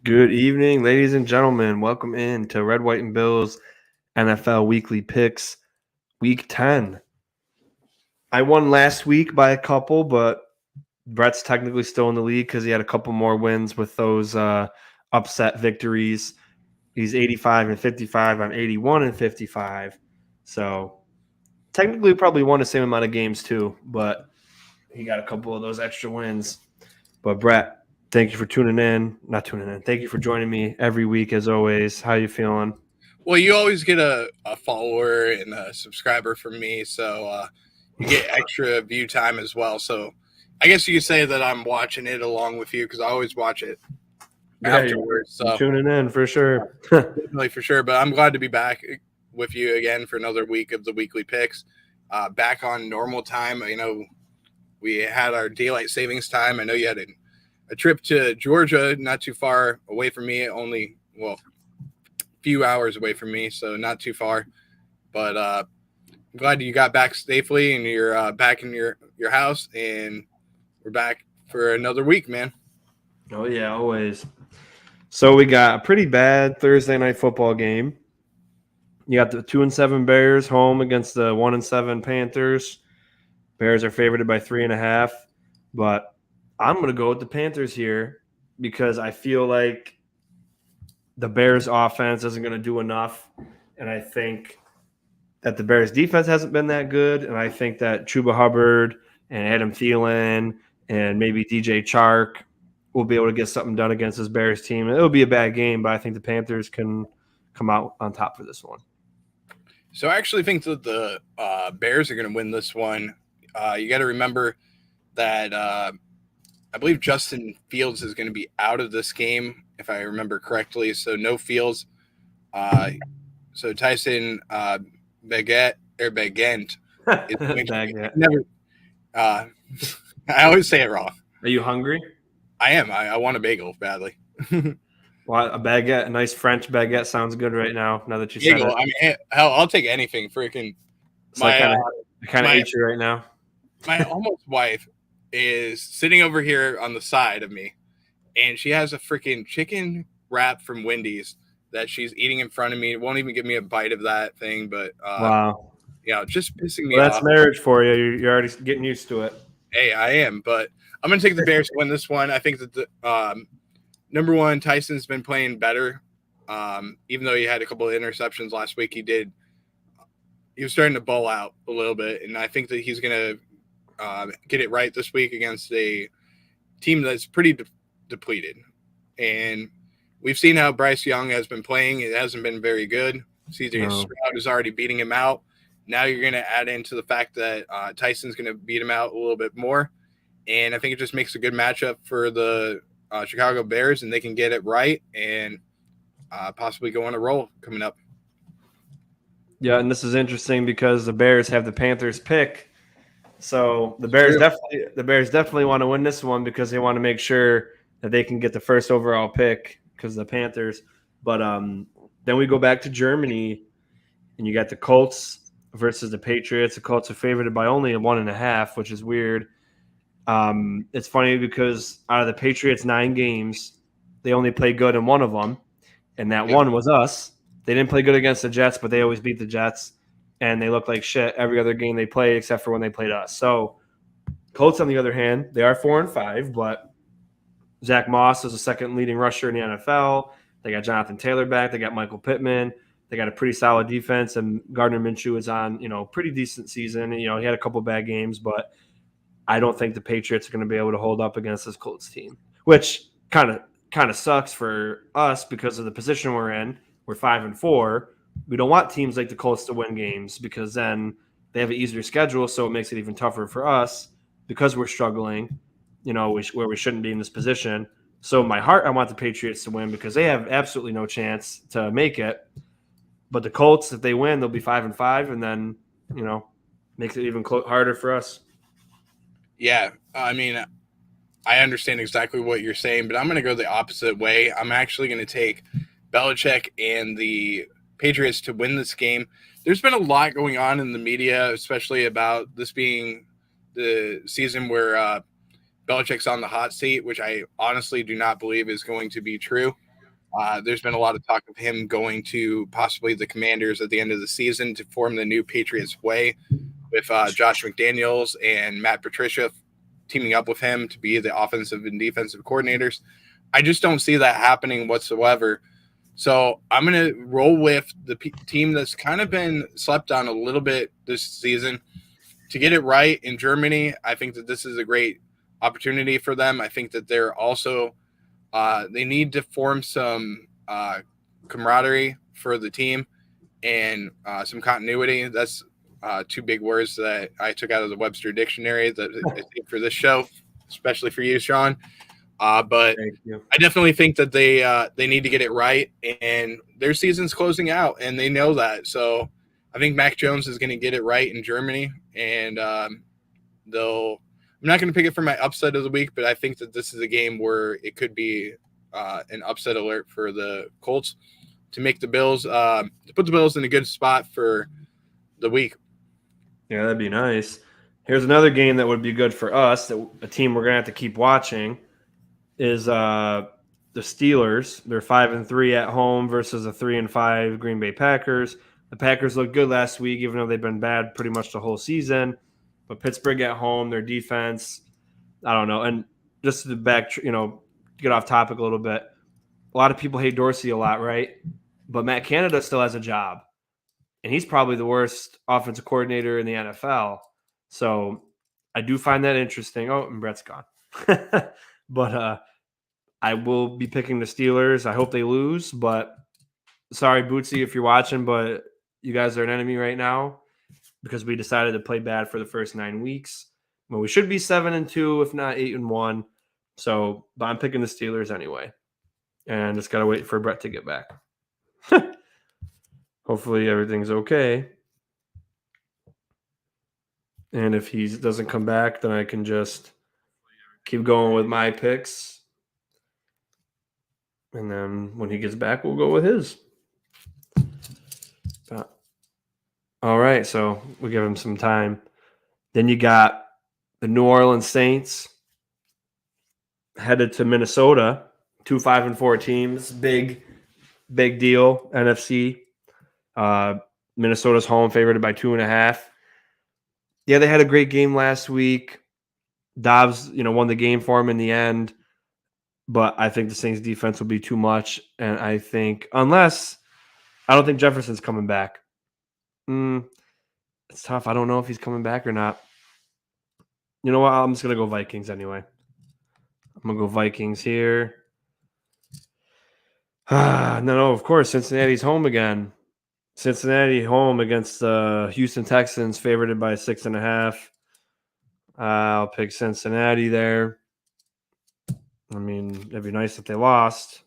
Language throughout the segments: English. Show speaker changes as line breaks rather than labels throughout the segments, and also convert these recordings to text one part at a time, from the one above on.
Good evening, ladies and gentlemen. Welcome in to Red, White, and Bills NFL Weekly Picks, Week 10. I won last week by a couple, but Brett's technically still in the league because he had a couple more wins with those upset victories. He's 85 and 55. I'm 81 and 55. So technically probably won the same amount of games too, but he got a couple of those extra wins. But Brett, thank you for tuning in. Not tuning in. Thank you for joining me every week as always. How you feeling?
Well, you always get a follower and a subscriber from me, so you get extra view time as well. So I guess you could say that I'm watching it along with you because I always watch it afterwards. So
tuning in for sure.
definitely for sure. But I'm glad to be back with you again for another week of the weekly picks. Back on normal time. We had our daylight savings time. I know you had a trip to Georgia, not too far away from me. Only few hours away from me, so not too far. But I'm glad you got back safely and you're back in your house, and we're back for another week, man.
Oh yeah, always. So we got a pretty bad Thursday night football game. You got the 2-7 Bears home against the 1-7 Panthers. Bears are favored by 3.5, but I'm gonna go with the Panthers here because I feel like the Bears offense isn't gonna do enough, and I think that the Bears defense hasn't been that good, and I think that Chuba Hubbard and Adam Thielen and maybe DJ Chark will be able to get something done against this Bears team. It'll be a bad game, but I think the Panthers can come out on top for this one.
So I actually think that the Bears are going to win this one. You got to remember that I believe Justin Fields is going to be out of this game, if I remember correctly. So no Fields. So Tyson Bagent is never. I always say it wrong.
Are you hungry?
I am. I want a bagel badly.
Well, a baguette, a nice French baguette sounds good right now. Now that you said
Bagel.
it,
I mean, hell, I'll take anything. Freaking
so I kind of ate you right now.
My almost wife is sitting over here on the side of me, and she has a freaking chicken wrap from Wendy's that she's eating in front of me. It won't even give me a bite of that thing, but
wow,
just pissing me off.
That's marriage for you. You're already getting used to it.
Hey, I am, but I'm gonna take the Bears to win this one. I think that the number one, Tyson's been playing better. Even though he had a couple of interceptions last week, he was starting to ball out a little bit, and I think that he's gonna get it right this week against a team that's pretty depleted. And we've seen how Bryce Young has been playing. It hasn't been very good. CJ Stroud is already beating him out. Now you're going to add into the fact that Tyson's going to beat him out a little bit more. And I think it just makes a good matchup for the Chicago Bears, and they can get it right and possibly go on a roll coming up.
Yeah, and this is interesting because the Bears have the Panthers pick. So the Bears definitely want to win this one because they want to make sure that they can get the first overall pick because of the Panthers. But then we go back to Germany, and you got the Colts versus the Patriots. The Colts are favored by only 1.5, which is weird. It's funny because out of the Patriots' 9 games, they only played good in one of them, and that one was us. They didn't play good against the Jets, but they always beat the Jets, and they look like shit every other game they played except for when they played us. So Colts, on the other hand, they are 4-5, but Zach Moss is the second leading rusher in the NFL. They got Jonathan Taylor back. They got Michael Pittman. They got a pretty solid defense, and Gardner Minshew is on, pretty decent season. He had a couple bad games, but I don't think the Patriots are going to be able to hold up against this Colts team, which kind of sucks for us because of the position we're in. We're 5-4. We don't want teams like the Colts to win games because then they have an easier schedule, so it makes it even tougher for us because we're struggling, where we shouldn't be in this position. So in my heart, I want the Patriots to win because they have absolutely no chance to make it. But the Colts, if they win, they'll be 5-5, and then, makes it even harder for us.
Yeah, I mean, I understand exactly what you're saying, but I'm going to go the opposite way. I'm actually going to take Belichick and the Patriots to win this game. There's been a lot going on in the media, especially about this being the season where Belichick's on the hot seat, which I honestly do not believe is going to be true. There's been a lot of talk of him going to possibly the Commanders at the end of the season to form the new Patriots way with Josh McDaniels and Matt Patricia teaming up with him to be the offensive and defensive coordinators. I just don't see that happening whatsoever. So I'm going to roll with the team that's kind of been slept on a little bit this season to get it right in Germany. I think that this is a great opportunity for them. I think that they're also they need to form some camaraderie for the team and some continuity. That's two big words that I took out of the Webster Dictionary that I think for this show, especially for you, Sean. But I definitely think that they need to get it right, and their season's closing out, and they know that. So I think Mac Jones is going to get it right in Germany, and they'll. I'm not going to pick it for my upset of the week, but I think that this is a game where it could be an upset alert for the Colts to make the Bills, to put the Bills in a good spot for the week.
Yeah, that'd be nice. Here's another game that would be good for us, that a team we're going to have to keep watching, is the Steelers. They're 5-3 at home versus a 3-5 Green Bay Packers. The Packers looked good last week, even though they've been bad pretty much the whole season. But Pittsburgh at home, their defense, I don't know. And just to get off topic a little bit, a lot of people hate Dorsey a lot, right? But Matt Canada still has a job, and he's probably the worst offensive coordinator in the NFL. So I do find that interesting. Oh, and Brett's gone. But I will be picking the Steelers. I hope they lose, but sorry, Bootsy, if you're watching, but you guys are an enemy right now because we decided to play bad for the first 9 weeks. Well, we should be 7-2, if not 8-1. So, but I'm picking the Steelers anyway, and just gotta wait for Brett to get back. Hopefully, everything's okay. And if he doesn't come back, then I can just keep going with my picks. And then when he gets back, we'll go with his. All right, so we give him some time. Then you got the New Orleans Saints headed to Minnesota, 2 5-4 teams. Big deal, NFC. Minnesota's home, favored by 2.5. Yeah, they had a great game last week. Dobbs, won the game for him in the end. But I think the Saints defense will be too much. And I don't think Jefferson's coming back. It's tough. I don't know if he's coming back or not. You know what? I'm just going to go Vikings anyway. I'm going to go Vikings here. No, of course, Cincinnati's home again. Cincinnati home against the Houston Texans, favored by 6.5. I'll pick Cincinnati there. I mean, it'd be nice if they lost.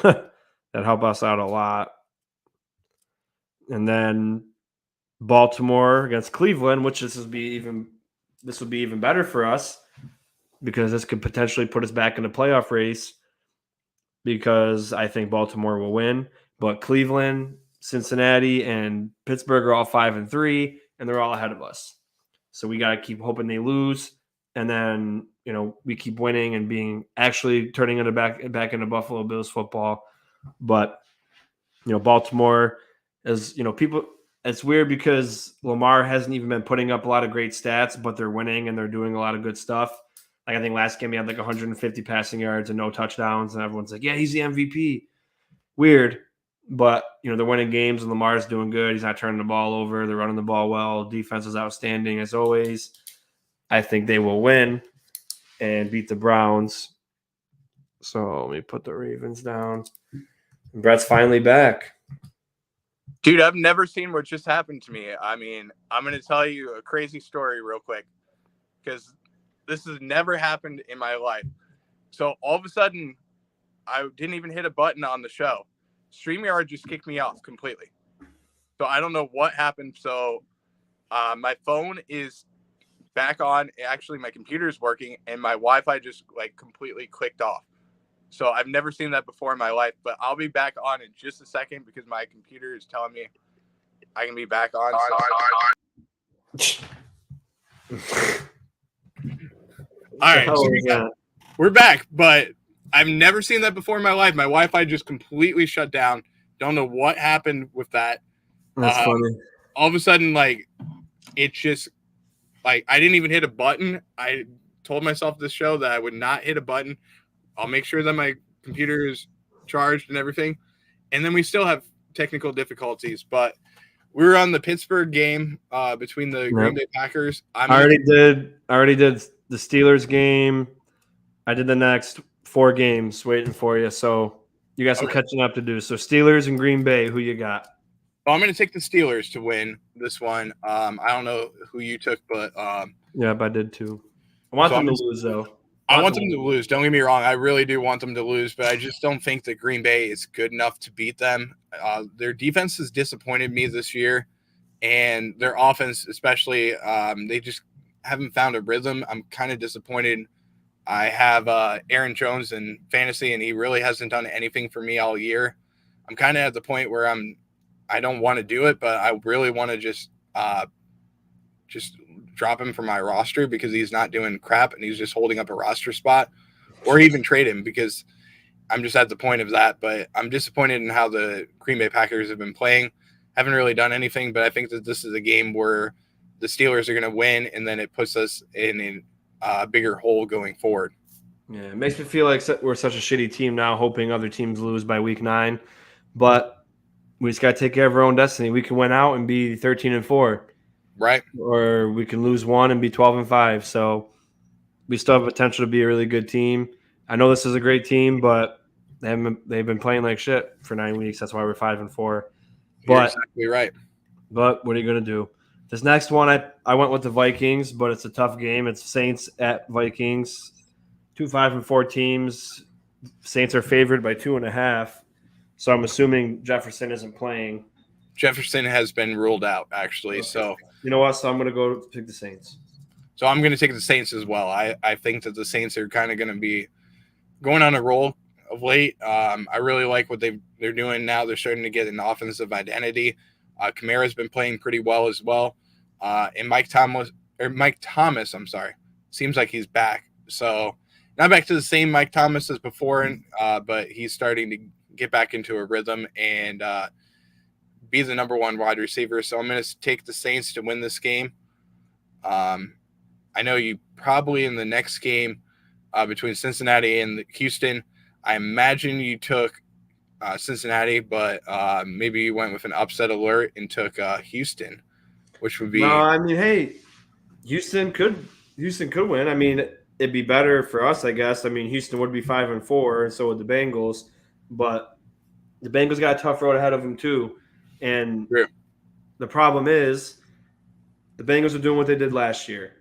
That'd help us out a lot. And then Baltimore against Cleveland, which this would be even better for us because this could potentially put us back in the playoff race because I think Baltimore will win. But Cleveland, Cincinnati, and Pittsburgh are all 5-3, and they're all ahead of us. So we got to keep hoping they lose, and then we keep winning and being actually turning into back into Buffalo Bills football. But Baltimore is people. It's weird because Lamar hasn't even been putting up a lot of great stats, but they're winning and they're doing a lot of good stuff. Like I think last game he had like 150 passing yards and no touchdowns, and everyone's like, "Yeah, he's the MVP." Weird, but they're winning games and Lamar's doing good. He's not turning the ball over. They're running the ball well. Defense is outstanding as always. I think they will win and beat the Browns. So let me put the Ravens down. And Brett's finally back.
Dude, I've never seen what just happened to me. I mean, I'm going to tell you a crazy story real quick because this has never happened in my life. So all of a sudden, I didn't even hit a button on the show. StreamYard just kicked me off completely. So I don't know what happened. So my phone is back on. Actually, my computer is working, and my Wi-Fi just completely clicked off. So I've never seen that before in my life, but I'll be back on in just a second because my computer is telling me I can be back on. All right, so we're back, but I've never seen that before in my life. My Wi-Fi just completely shut down. Don't know what happened with that.
That's funny.
All of a sudden, like, it just, like, I didn't even hit a button. I told myself this show that I would not hit a button. I'll make sure that my computer is charged and everything. And then we still have technical difficulties. But we were on the Pittsburgh game between the Green Bay Packers.
I already did the Steelers game. I did the next 4 games waiting for you. So you got some catching up to do. So Steelers and Green Bay, who you got?
Well, I'm going to take the Steelers to win this one. I don't know who you took, but
yeah, but I did too. I want them to lose, though.
I want them to lose. Don't get me wrong. I really do want them to lose, but I just don't think that Green Bay is good enough to beat them. Their defense has disappointed me this year, and their offense, especially, they just haven't found a rhythm. I'm kind of disappointed. I have Aaron Jones in fantasy, and he really hasn't done anything for me all year. I'm kind of at the point where I don't want to do it, but I really want to just drop him from my roster because he's not doing crap and he's just holding up a roster spot, or even trade him because I'm just at the point of that. But I'm disappointed in how the Green Bay Packers have been playing. Haven't really done anything, but I think that this is a game where the Steelers are going to win, and then it puts us in a bigger hole going forward.
Yeah, it makes me feel like we're such a shitty team now, hoping other teams lose by week 9. But we just got to take care of our own destiny. We can win out and be 13-4.
Right.
Or we can lose 1 and be 12-5. So we still have potential to be a really good team. I know this is a great team, but they've been playing like shit for 9 weeks. That's why we're 5-4.
You're exactly right.
But what are you going to do? This next one, I went with the Vikings, but it's a tough game. It's Saints at Vikings. 2 5-4 teams. Saints are favored by 2.5. So I'm assuming Jefferson isn't playing.
Jefferson has been ruled out, actually. Okay. So
you know what? So I'm going to go pick the Saints.
So I'm going to take the Saints as well. I think that the Saints are kind of going to be going on a roll of late. I really like what they're doing now. They're starting to get an offensive identity. Kamara's been playing pretty well as well. And Mike Thomas, seems like he's back. So not back to the same Mike Thomas as before, but he's starting to get back into a rhythm and be the number 1 wide receiver. So I'm going to take the Saints to win this game. I know you probably in the next game between Cincinnati and Houston, I imagine you took Cincinnati, but maybe you went with an upset alert and took Houston, which would be.
No, I mean, hey, Houston could win. I mean, it'd be better for us, I guess. I mean, Houston would be 5-4, and so would the Bengals. But the Bengals got a tough road ahead of them too. And the problem is, the Bengals are doing what they did last year.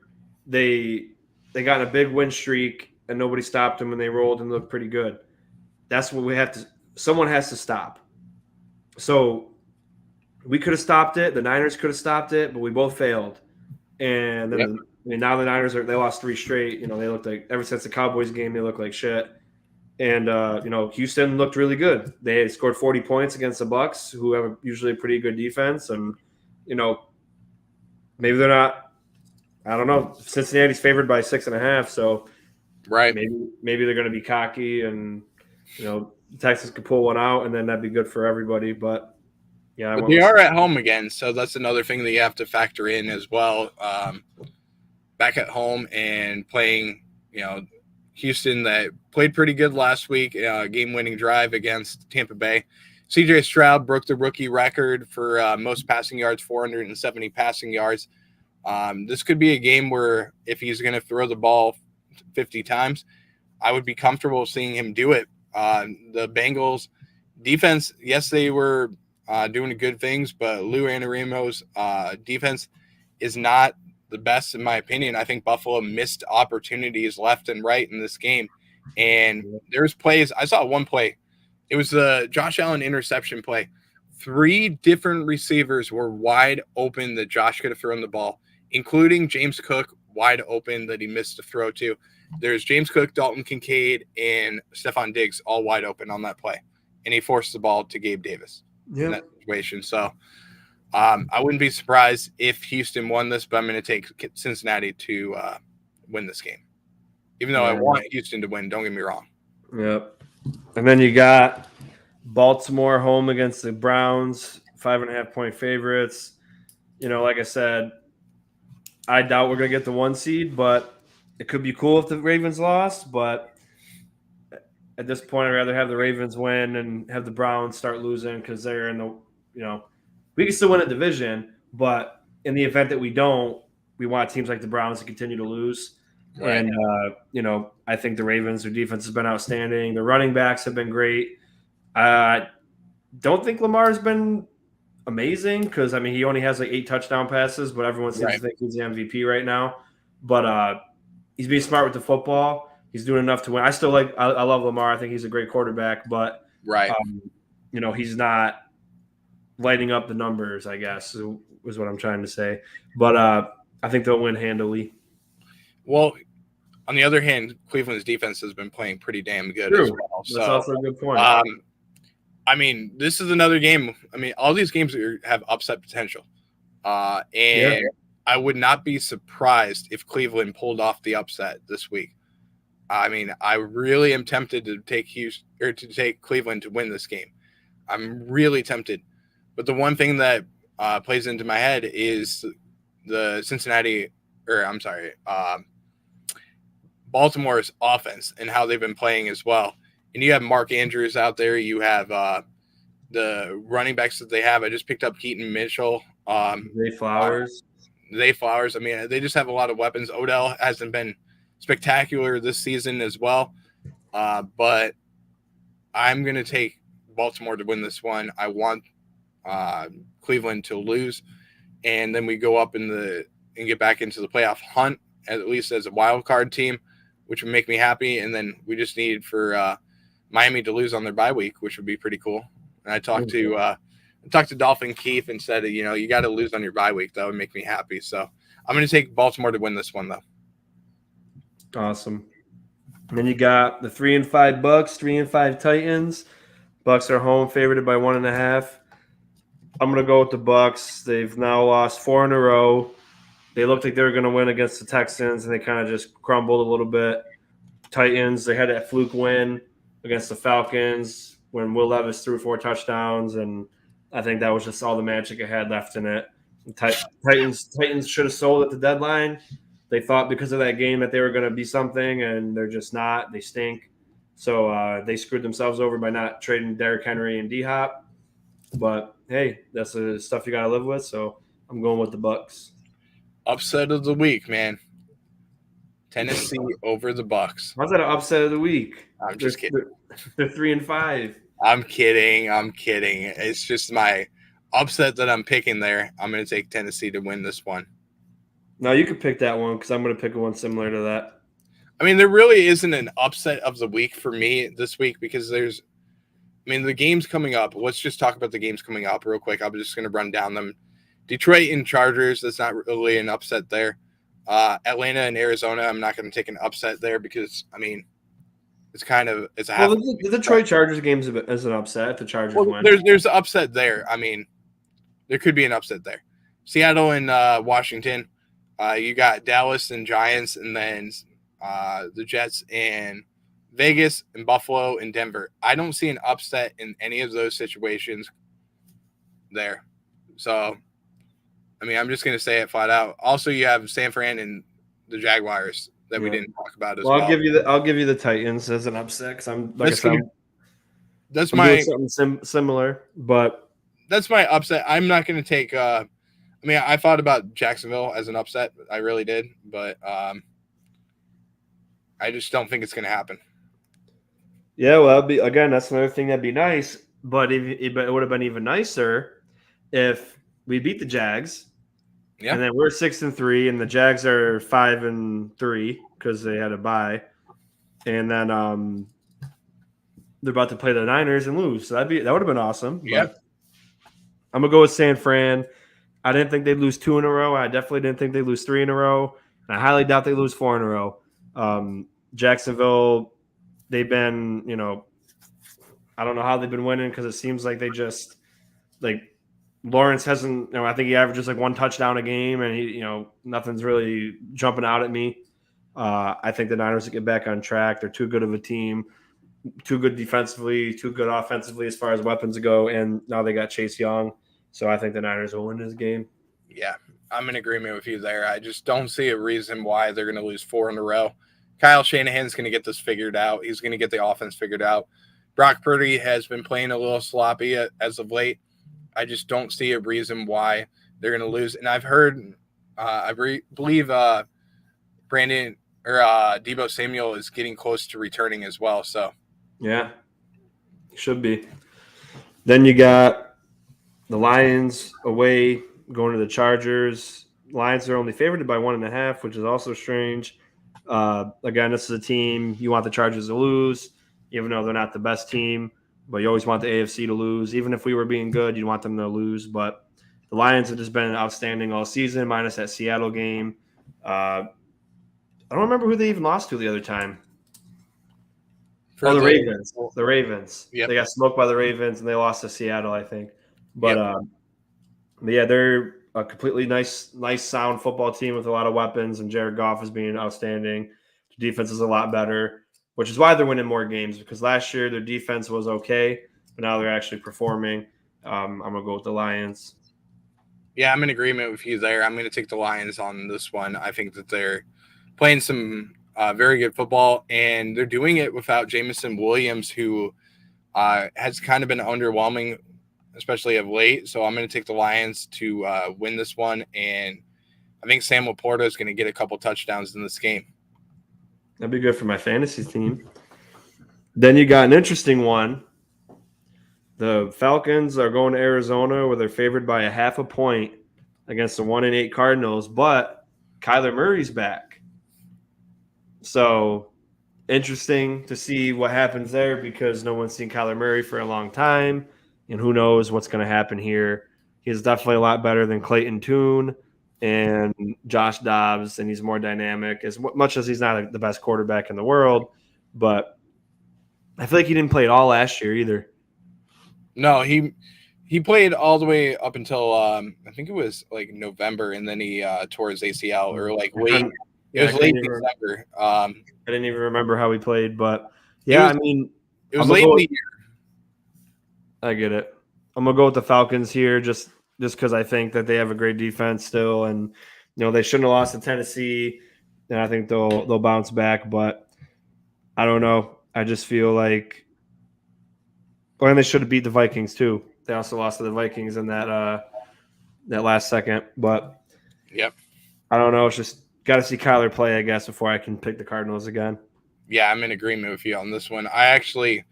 They got in a big win streak, and nobody stopped them, and they rolled and looked pretty good. That's what we have to. Someone has to stop. So we could have stopped it. The Niners could have stopped it, but we both failed. And then now the Niners they lost 3 straight. You know, they looked like ever since the Cowboys game, they look like shit. And Houston looked really good. They scored 40 points against the Bucs, who have usually a pretty good defense. And maybe they're not. I don't know. Cincinnati's favored by 6.5, so maybe they're going to be cocky and Texas could pull one out, and then that'd be good for everybody. But yeah,
but they are at home again, so that's another thing that you have to factor in as well. Back at home and playing, Houston that played pretty good last week, game-winning drive against Tampa Bay. C.J. Stroud broke the rookie record for most passing yards, 470 passing yards. This could be a game where if he's going to throw the ball 50 times, I would be comfortable seeing him do it. The Bengals defense, yes, they were doing good things, but Lou Anarumo's defense is not the best in my opinion. I think Buffalo missed opportunities left and right in this game. And there's plays. I saw one play. It was the Josh Allen interception play. 3 different receivers were wide open that Josh could have thrown the ball, including James Cook wide open that he missed a throw to. There's James Cook, Dalton Kincaid, and Stephon Diggs all wide open on that play. And he forced the ball to Gabe Davis in that situation. So I wouldn't be surprised if Houston won this, but I'm going to take Cincinnati to win this game. Even though I want Houston to win, don't get me wrong.
Yep. And then you got Baltimore home against the Browns, 5.5-point favorites. Like I said, I doubt we're going to get the 1 seed, but it could be cool if the Ravens lost. But at this point, I'd rather have the Ravens win and have the Browns start losing because they're in the, we can still win a division, but in the event that we don't, we want teams like the Browns to continue to lose.
Right.
And, I think the Ravens, their defense has been outstanding. The running backs have been great. I don't think Lamar's been amazing because, he only has like 8 touchdown passes, but everyone seems to think he's the MVP right now. But he's being smart with the football. He's doing enough to win. I love Lamar. I think he's a great quarterback, but he's not lighting up the numbers, I guess, is what I'm trying to say. But I think they'll win handily.
Well, on the other hand, Cleveland's defense has been playing pretty damn good as well.
That's also a good point.
This is another game. All these games have upset potential. And I would not be surprised if Cleveland pulled off the upset this week. I really am tempted to take Cleveland to win this game. I'm really tempted. But the one thing that plays into my head is the Baltimore's offense and how they've been playing as well. And you have Mark Andrews out there. You have the running backs that they have. I just picked up Keaton Mitchell.
Zay Flowers.
They just have a lot of weapons. Odell hasn't been spectacular this season as well. But I'm going to take Baltimore to win this one. I want Cleveland to lose. And then we go up and get back into the playoff hunt, at least as a wild card team, which would make me happy. And then we just need for Miami to lose on their bye week, which would be pretty cool. And I talked to Dolphin Keith and said, you got to lose on your bye week. That would make me happy. So I'm going to take Baltimore to win this one, though.
Awesome. And then you got the 3-5 Bucks, 3-5 Titans. Bucks are home, favored by 1.5. I'm going to go with the Bucks. They've now lost 4 in a row. They looked like they were going to win against the Texans, and they kind of just crumbled a little bit. Titans, they had that fluke win against the Falcons when Will Levis threw 4 touchdowns, and I think that was just all the magic it had left in it. Titans should have sold at the deadline. They thought because of that game that they were going to be something, and they're just not. They stink. So they screwed themselves over by not trading Derrick Henry and D-Hop. But, hey, that's the stuff you got to live with, so I'm going with the Bucks.
Upset of the week, man. Tennessee over the Bucks.
How's that an upset of the week?
I'm just kidding.
They're 3-5.
I'm kidding. It's just my upset that I'm picking there. I'm going to take Tennessee to win this one.
No, you could pick that one because I'm going to pick one similar to that.
There really isn't an upset of the week for me this week because the games coming up. Let's just talk about the games coming up real quick. I'm just going to run down them. Detroit and Chargers, that's not really an upset there. Atlanta and Arizona, I'm not going to take an upset there because, it's kind of –
the Detroit Chargers game is an upset if the Chargers win.
There's an upset there. There could be an upset there. Seattle and Washington. You got Dallas and Giants, and then the Jets and Vegas and Buffalo and Denver. I don't see an upset in any of those situations there. So, I'm just going to say it flat out. Also, you have San Fran and the Jaguars that we didn't talk about as well.
I'll give you the Titans as an upset because I'm
my
something similar, but
that's my upset. I'm not going to take. I thought about Jacksonville as an upset. I really did, but I just don't think it's going to happen.
Yeah, well, that's another thing that'd be nice, but it would have been even nicer if we beat the Jags. Yeah. And then we're 6-3, and the Jags are 5-3 because they had a bye, and then they're about to play the Niners and lose. So that would have been awesome.
Yeah.
I'm gonna go with San Fran. I didn't think they'd lose 2 in a row. I definitely didn't think they'd lose 3 in a row. And I highly doubt they lose 4 in a row. Jacksonville, they've been, I don't know how they've been winning because it seems like they just Lawrence hasn't, I think he averages 1 touchdown a game, and he, nothing's really jumping out at me. I think the Niners will get back on track. They're too good of a team. too good defensively, too good offensively as far as weapons go, and now they got Chase Young. So I think the Niners will win this game.
Yeah, I'm in agreement with you there. I just don't see a reason why they're going to lose 4 in a row. Kyle Shanahan's going to get this figured out. He's going to get the offense figured out. Brock Purdy has been playing a little sloppy as of late. I just don't see a reason why they're going to lose. And I've heard, believe Brandon or Deebo Samuel is getting close to returning as well. So
yeah, should be. Then you got the Lions away going to the Chargers. Lions are only favored by 1.5, which is also strange. Again, this is a team you want the Chargers to lose, even though they're not the best team. But you always want the AFC to lose. Even if we were being good, you'd want them to lose. But the Lions have just been outstanding all season, minus that Seattle game. I don't remember who they even lost to the other time. The Ravens. The Ravens. Yep. They got smoked by the Ravens, and they lost to Seattle, I think. But, but yeah, they're a completely nice, sound football team with a lot of weapons, and Jared Goff is being outstanding. The defense is a lot better, which is why they're winning more games, because last year their defense was okay, but now they're actually performing. I'm going to go with the Lions.
Yeah, I'm in agreement with you there. I'm going to take the Lions on this one. I think that they're playing some very good football, and they're doing it without Jameson Williams, who has kind of been underwhelming, especially of late. So I'm going to take the Lions to win this one, and I think Sam Laporta is going to get a couple touchdowns in this game.
That'd be good for my fantasy team. Then you got an interesting one. The Falcons are going to Arizona, where they're favored by 0.5 point against the 1-8 Cardinals, but Kyler Murray's back. So interesting to see what happens there, because no one's seen Kyler Murray for a long time, and who knows what's going to happen here. He's definitely a lot better than Clayton Tune and Josh Dobbs, and he's more dynamic, as much as he's not the best quarterback in the world. But I feel like he didn't play at all last year either.
No, he played all the way up until I think it was like November, and then he tore his ACL, or like late. It was late December.
I didn't even remember how he played, but yeah, I mean,
it was late in the year.
I get it. I'm gonna go with the Falcons here, just because I think that they have a great defense still, and they shouldn't have lost to Tennessee, and I think they'll bounce back. But I don't know. I just feel like, and they should have beat the Vikings too. They also lost to the Vikings in that last second. But
yep,
I don't know. It's just got to see Kyler play, I guess, before I can pick the Cardinals again.
Yeah, I'm in agreement with you on this one. I actually,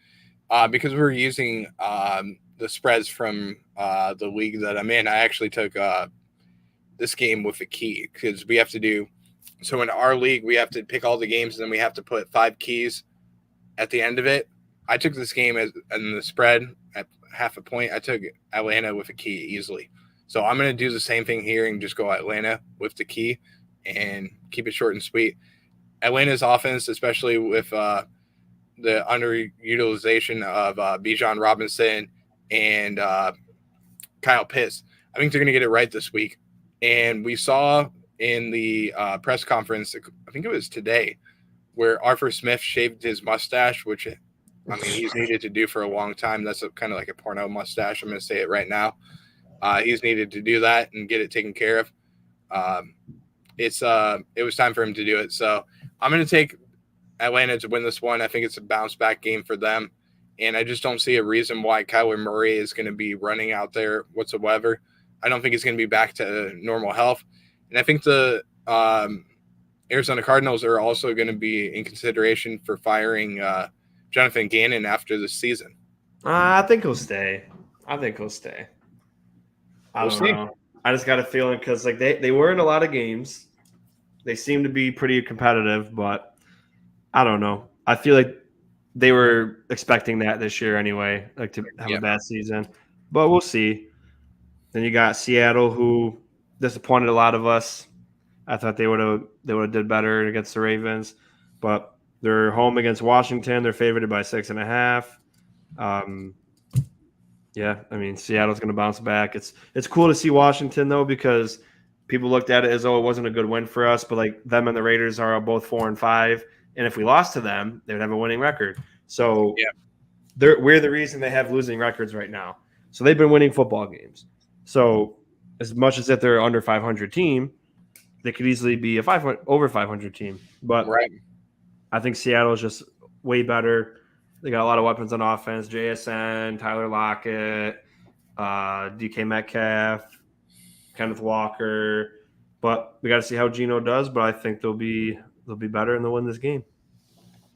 because we're using the spreads from the league that I'm in, I actually took this game with a key, because we have to do. So in our league, we have to pick all the games, and then we have to put 5 keys at the end of it. I took this game in the spread at 0.5 point. I took Atlanta with a key easily. So I'm going to do the same thing here and just go Atlanta with the key and keep it short and sweet. Atlanta's offense, especially with the underutilization of Bijan Robinson and Kyle Pitts, I think they're going to get it right this week. And we saw in the press conference, I think it was today, where Arthur Smith shaved his mustache, which he's needed to do for a long time. That's kind of like a porno mustache. I'm going to say it right now. He's needed to do that and get it taken care of. It was time for him to do it. So I'm going to take Atlanta to win this one. I think it's a bounce back game for them. And I just don't see a reason why Kyler Murray is going to be running out there whatsoever. I don't think he's going to be back to normal health. And I think the Arizona Cardinals are also going to be in consideration for firing Jonathan Gannon after this season.
I think he'll stay. I don't know. I just got a feeling, because like they were in a lot of games. They seem to be pretty competitive, but I don't know. I feel like they were expecting that this year anyway, like to have a bad season. But we'll see. Then you got Seattle, who disappointed a lot of us. I thought they would have did better against the Ravens, but they're home against Washington. They're favored by 6.5. Yeah, I mean, Seattle's going to bounce back. It's cool to see Washington, though, because people looked at it as though it wasn't a good win for us, but like them and the Raiders are both 4-5, And if we lost to them, they would have a winning record. So
Yeah.
we're the reason they have losing records right now. So they've been winning football games. So as much as if they're under 500 team, they could easily be a over 500 team. But
Right.
I think Seattle is just way better. They got a lot of weapons on offense: JSN, Tyler Lockett, DK Metcalf, Kenneth Walker. But we got to see how Geno does. But I think they'll be better and they'll win this game.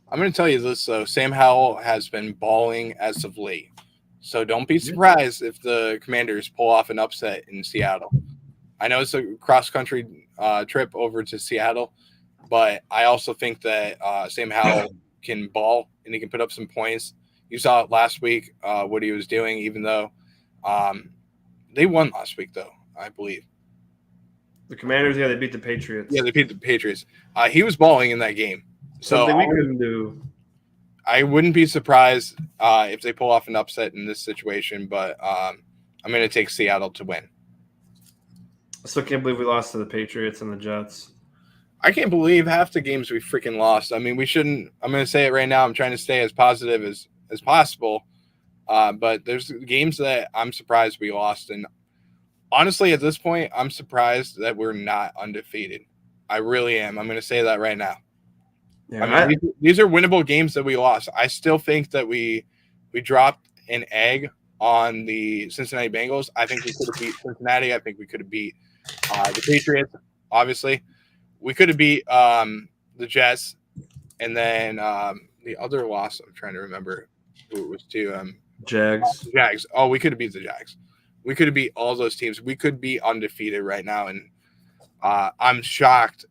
I'm going to tell you this, though. Sam Howell has been balling as of late. So don't be surprised if the Commanders pull off an upset in Seattle. I know it's a cross-country trip over to Seattle, but I also think that Sam Howell can ball and he can put up some points. You saw it last week, what he was doing, even though they won last week, though, I believe.
The Commanders, they beat the Patriots.
Yeah, they beat the Patriots. He was balling in that game.
Something we couldn't do.
I wouldn't be surprised if they pull off an upset in this situation, but I'm going to take Seattle to win.
I still can't believe we lost to the Patriots and the Jets.
I can't believe half the games we freaking lost. I mean, we shouldn't. I'm going to say it right now. I'm trying to stay as positive as possible. But there's games that I'm surprised we lost. And honestly, at this point, I'm surprised that we're not undefeated. I really am. I'm going to say that right now.
Yeah,
I mean, these are winnable games that we lost. I still think that we dropped an egg on the Cincinnati Bengals. I think we could have beat Cincinnati. I think we could have beat the Patriots, obviously. We could have beat the Jets. And then the other loss, I'm trying to remember who it was to.
Jags.
Jags. Oh, we could have beat the Jags. We could have beat all those teams. We could be undefeated right now. And I'm shocked,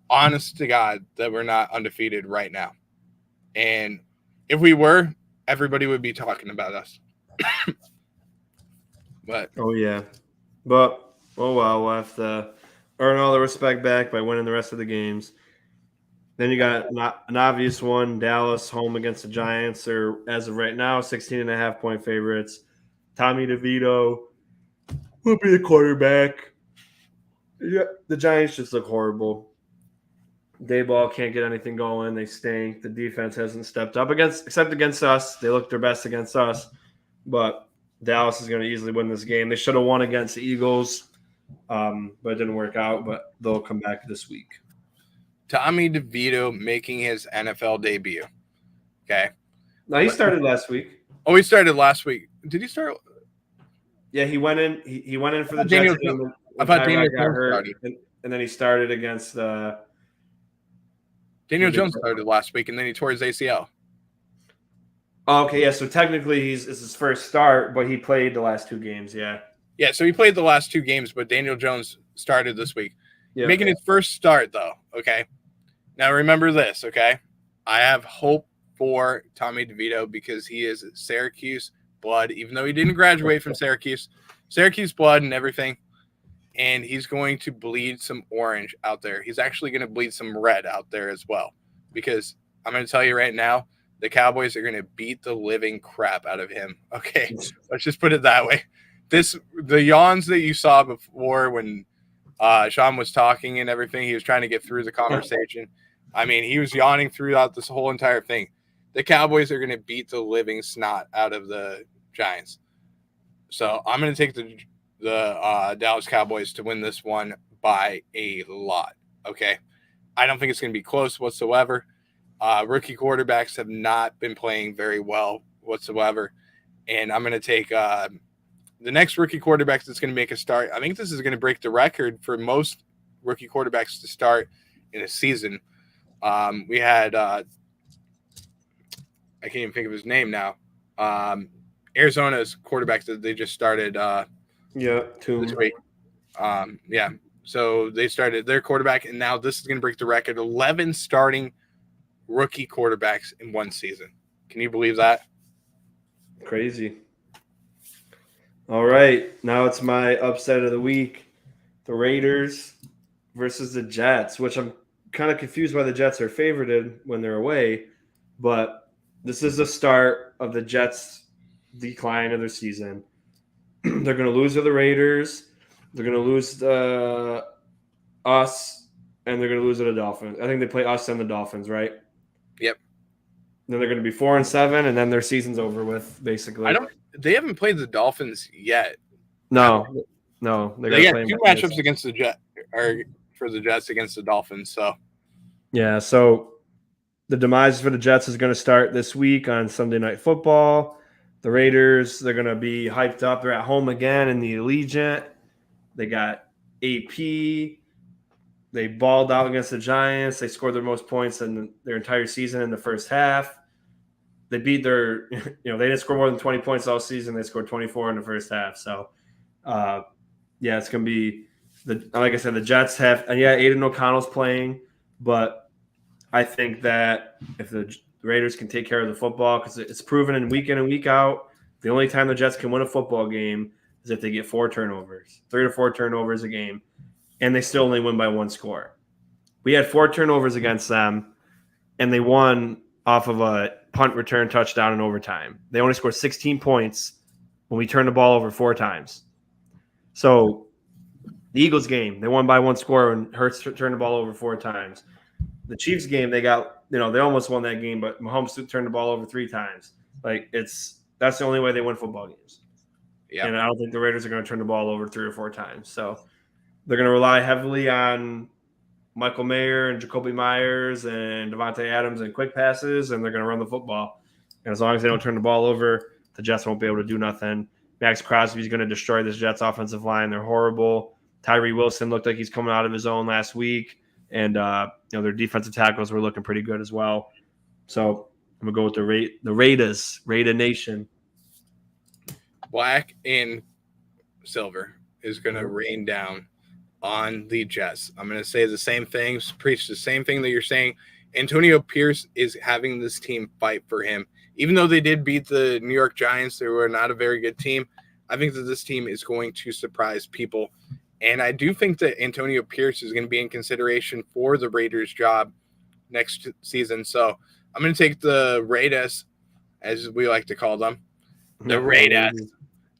honest to God, that we're not undefeated right now. And if we were, everybody would be talking about us. But
oh yeah, but well, we'll have to earn all the respect back by winning the rest of the games. Then you got an obvious one: Dallas home against the Giants. Are as of right now 16.5-point favorites. Tommy DeVito will be the quarterback. Yeah, the Giants just look horrible. Dayball can't get anything going. They stink. The defense hasn't stepped up except against us. They look their best against us, but Dallas is going to easily win this game. They should have won against the Eagles, but it didn't work out. But they'll come back this week.
Tommy DeVito making his NFL debut. Okay.
No, he started last week.
Oh, he started last week. Did he start?
Yeah, he went in. He went in for the
Daniel
Jets game.
I thought Daniel
got
Jones
hurt,
started.
and then he started against the.
Daniel Jones started last week, and then he tore his ACL.
Oh, okay, yeah. So technically, it's his first start, but he played the last two games. Yeah.
Yeah, so he played the last two games, but Daniel Jones started this week.
Yeah.
Making his first start, though, okay? Now, remember this, okay? I have hope for Tommy DeVito because he is Syracuse blood, even though he didn't graduate from Syracuse blood and everything, and he's going to bleed some orange out there. He's actually going to bleed some red out there as well because I'm going to tell you right now, the Cowboys are going to beat the living crap out of him, okay? Let's just put it that way. The yawns that you saw before when Sean was talking and everything, he was trying to get through the conversation. I mean, he was yawning throughout this whole entire thing. The Cowboys are going to beat the living snot out of the Giants. So I'm going to take the Dallas Cowboys to win this one by a lot, okay? I don't think it's going to be close whatsoever. Rookie quarterbacks have not been playing very well whatsoever. And I'm going to take the next rookie quarterback that's going to make a start. I think this is going to break the record for most rookie quarterbacks to start in a season. We had I can't even think of his name now. Arizona's quarterback that they just started this week. Yeah. So they started their quarterback, and now this is going to break the record. 11 starting rookie quarterbacks in one season. Can you believe that?
Crazy. All right. Now it's my upset of the week. The Raiders versus the Jets, which I'm kind of confused why the Jets are favorited when they're away. But this is the start of the Jets' decline of their season. They're going to lose to the Raiders. They're going to lose us, and they're going to lose to the Dolphins. I think they play us and the Dolphins, right? Then they're going to be 4-7, and then their season's over with, basically.
They haven't played the Dolphins yet.
No. They
got two matchups against the Jets, or for the Jets against the Dolphins. So
yeah, so the demise for the Jets is going to start this week on Sunday Night Football. The Raiders, they're going to be hyped up. They're at home again in the Allegiant. They got AP. They balled out against the Giants. They scored their most points in their entire season in the first half. They beat their, they didn't score more than 20 points all season. They scored 24 in the first half. So, it's going to be, like I said, the Jets have, and Aiden O'Connell's playing, but I think that if the Raiders can take care of the football, because it's proven in week in and week out, the only time the Jets can win a football game is if they get 4 turnovers, 3 to 4 turnovers a game, and they still only win by 1 score. We had 4 turnovers against them, and they won off of a punt return touchdown in overtime. They only scored 16 points when we turned the ball over 4 times. So the Eagles game, they won by 1 score and Hurts turned the ball over 4 times. The Chiefs game, they got, they almost won that game, but Mahomes turned the ball over 3 times. That's the only way they win football games. Yeah. And I don't think the Raiders are going to turn the ball over 3 or 4 times. So they're going to rely heavily on Michael Mayer and Jacoby Myers and Devontae Adams and quick passes, and they're going to run the football. And as long as they don't turn the ball over, the Jets won't be able to do nothing. Max Crosby's going to destroy this Jets offensive line. They're horrible. Tyree Wilson looked like he's coming out of his own last week. And, their defensive tackles were looking pretty good as well. So I'm going to go with the Raiders, Raider Nation.
Black and silver is going to rain down on the Jets. I'm going to say the same thing, preach the same thing that you're saying. Antonio Pierce is having this team fight for him. Even though they did beat the New York Giants, they were not a very good team. I think that this team is going to surprise people. And I do think that Antonio Pierce is going to be in consideration for the Raiders job next season. So I'm going to take the Raiders, as we like to call them. The Raiders.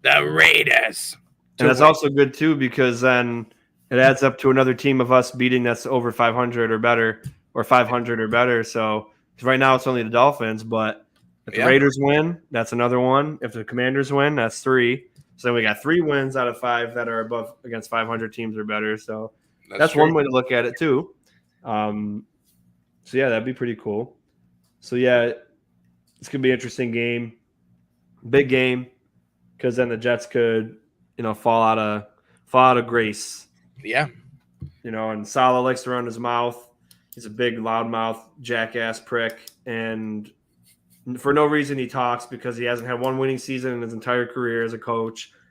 And that's also good, too, because then it adds up to another team of us beating that's over 500 or better, or 500 or better. So right now it's only the Dolphins, but if the Raiders win, that's another one. If the Commanders win, that's 3. So then we got 3 wins out of 5 that are above against 500 teams or better. So that's one way to look at it too. That'd be pretty cool. So it's gonna be an interesting game, big game, because then the Jets could, fall out of grace.
Yeah.
And Saleh likes to run his mouth. He's a big loudmouth jackass prick, and for no reason he talks, because he hasn't had 1 winning season in his entire career as a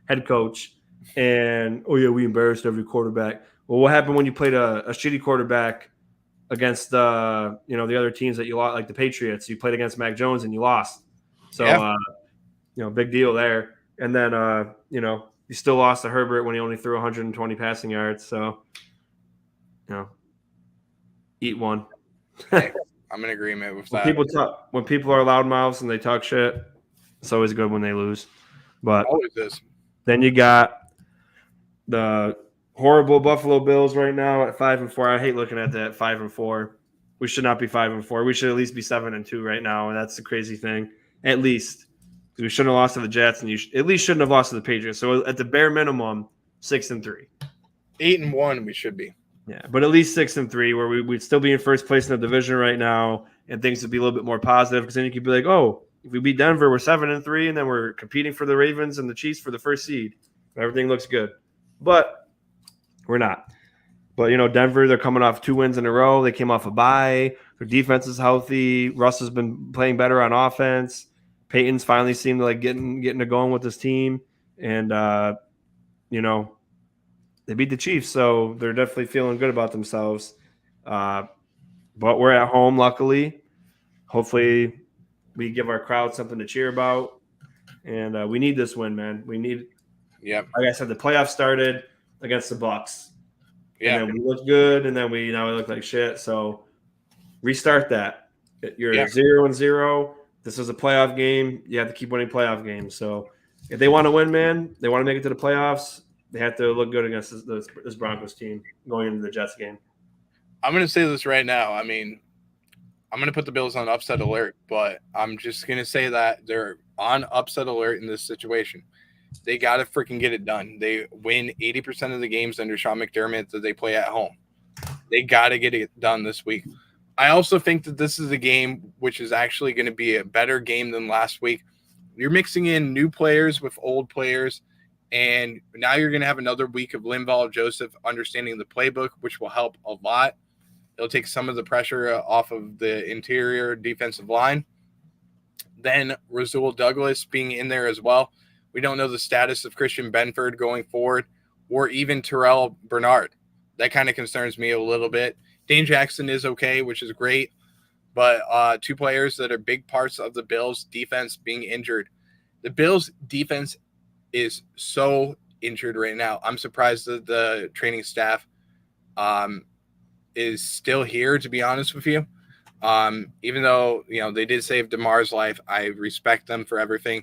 head coach. And, we embarrassed every quarterback. Well, what happened when you played a shitty quarterback against the other teams that you lost, like the Patriots? You played against Mac Jones and you lost. So, big deal there. And then, you still lost to Herbert when he only threw 120 passing yards. So, eat one.
I'm in agreement with that.
When people are loudmouths and they talk shit, it's always good when they lose. But
always is.
Then you got the horrible Buffalo Bills right now at 5-4. I hate looking at that 5-4. We should not be 5-4. We should at least be 7-2 right now, and that's the crazy thing. At least, because we shouldn't have lost to the Jets, and you at least shouldn't have lost to the Patriots. So at the bare minimum, 6-3.
8-1 we should be.
Yeah, but at least 6-3, where we'd still be in first place in the division right now, and things would be a little bit more positive, because then you could be like, if we beat Denver, we're 7-3, and then we're competing for the Ravens and the Chiefs for the first seed. Everything looks good, but we're not. But Denver, they're coming off 2 wins in a row. They came off a bye. Their defense is healthy. Russ has been playing better on offense. Peyton's finally seemed like getting to going with this team, and they beat the Chiefs, so they're definitely feeling good about themselves. But we're at home, luckily. Hopefully, we give our crowd something to cheer about. And we need this win, man. We need – like I said, the playoffs started against the Bucs. Yeah. And then we looked good, and then now we look like shit. So restart that. You're 0-0. This is a playoff game. You have to keep winning playoff games. So if they want to win, man, they want to make it to the playoffs, they have to look good against this Broncos team going into the Jets game.
I'm going to say this right now. I mean, I'm going to put the Bills on upset alert, but I'm just going to say that they're on upset alert in this situation. They got to freaking get it done. They win 80% of the games under Sean McDermott that they play at home. They got to get it done this week. I also think that this is a game which is actually going to be a better game than last week. You're mixing in new players with old players, and now you're going to have another week of Linval Joseph understanding the playbook, which will help a lot. It'll take some of the pressure off of the interior defensive line. Then Rasul Douglas being in there as well. We don't know the status of Christian Benford going forward, or even Terrell Bernard. That kind of concerns me a little bit. Dane Jackson is okay, which is great. But two players that are big parts of the Bills' defense being injured. The Bills' defense is so injured right now. I'm surprised that the training staff is still here, to be honest with you. Even though, they did save DeMar's life, I respect them for everything.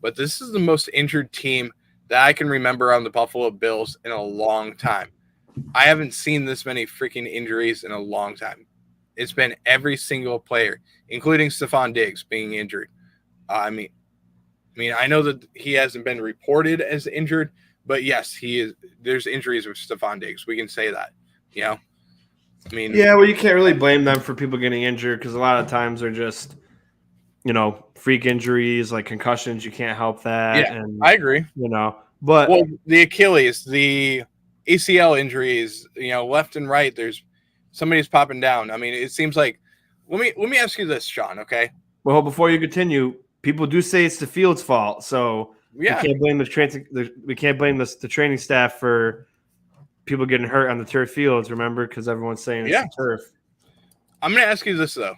But this is the most injured team that I can remember on the Buffalo Bills in a long time. I haven't seen this many freaking injuries in a long time. It's been every single player, including Stephon Diggs, being injured. I mean, I know that he hasn't been reported as injured, but yes, he is. There's injuries with Stephon Diggs. We can say that. Yeah, well,
you can't really blame them for people getting injured because a lot of times they're just, freak injuries like concussions. You can't help that.
Yeah,
and
I agree.
But
the Achilles, the ACL injuries, left and right. There's somebody's popping down. I mean, it seems like. Let me ask you this, Sean. Okay.
Well, before you continue, people do say it's the field's fault, so
yeah,
we can't blame the training staff for people getting hurt on the turf fields. Remember, because everyone's saying it's the turf.
I'm going to ask you this though.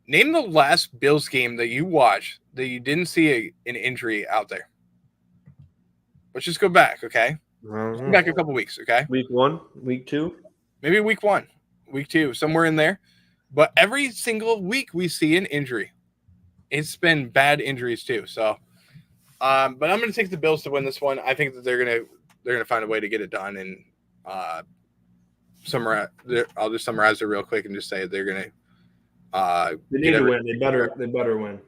Name the last Bills game that you watched that you didn't see an injury out there. Let's just go back, okay? Go back a couple weeks, okay?
Week 1, week 2,
maybe week 1, week 2, somewhere in there. But every single week we see an injury. It's been bad injuries too. So, but I'm going to take the Bills to win this one. I think that they're going to find a way to get it done. And I'll just summarize it real quick and just say they're going to.
They need to win. They better win.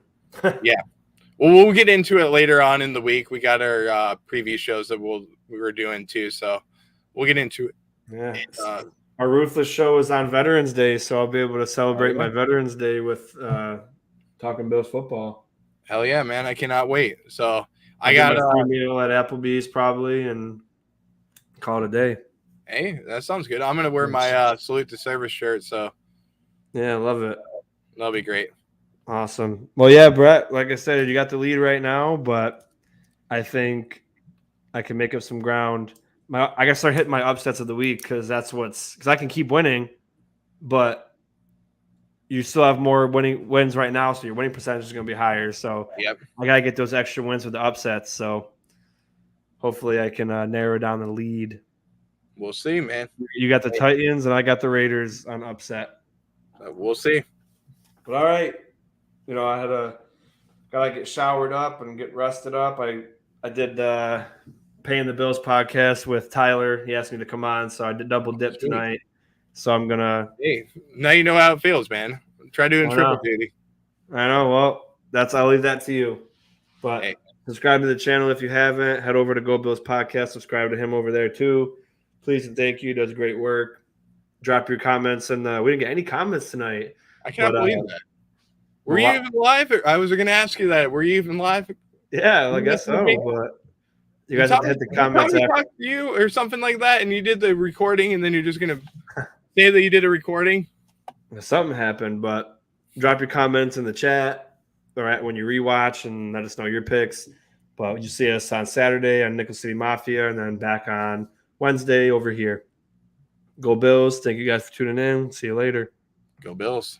Yeah. Well, we'll get into it later on in the week. We got our preview shows that we were doing too, so we'll get into it.
Yeah. Our Ruthless show is on Veterans Day, so I'll be able to celebrate my Veterans Day with talking Bills football.
Hell yeah, man! I cannot wait. So I got
a meal at Applebee's probably, and call it a day.
Hey, that sounds good. I'm gonna wear my salute to service shirt. So
yeah, I love it.
That'll be great.
Awesome. Well, yeah, Brett, like I said, you got the lead right now, but I think I can make up some ground. I got to start hitting my upsets of the week because I can keep winning, but you still have more wins right now, so your winning percentage is going to be higher. So
yep.
I got to get those extra wins with the upsets. So hopefully I can narrow down the lead.
We'll see, man.
You got the Titans and I got the Raiders on upset.
We'll see.
But all right. I gotta get showered up and get rested up. I did Paying the Bills podcast with Tyler. He asked me to come on, so I did double dip tonight. So I'm gonna.
Hey, now you know how it feels, man. Try doing triple duty.
I know. Well, I'll leave that to you. But subscribe to the channel if you haven't. Head over to Go Bills Podcast. Subscribe to him over there too. Please and thank you. He does great work. Drop your comments, and we didn't get any comments tonight.
I can't believe that. Were you even live? I was going to ask you that. Were you even live?
Yeah, I guess so. But you guys have to hit the comments after.
Talk to you or something like that, and you did the recording, and then you're just going to say that you did a recording?
Something happened, but drop your comments in the chat all right, when you rewatch and let us know your picks. But you see us on Saturday on Nickel City Mafia and then back on Wednesday over here. Go Bills. Thank you guys for tuning in. See you later.
Go Bills.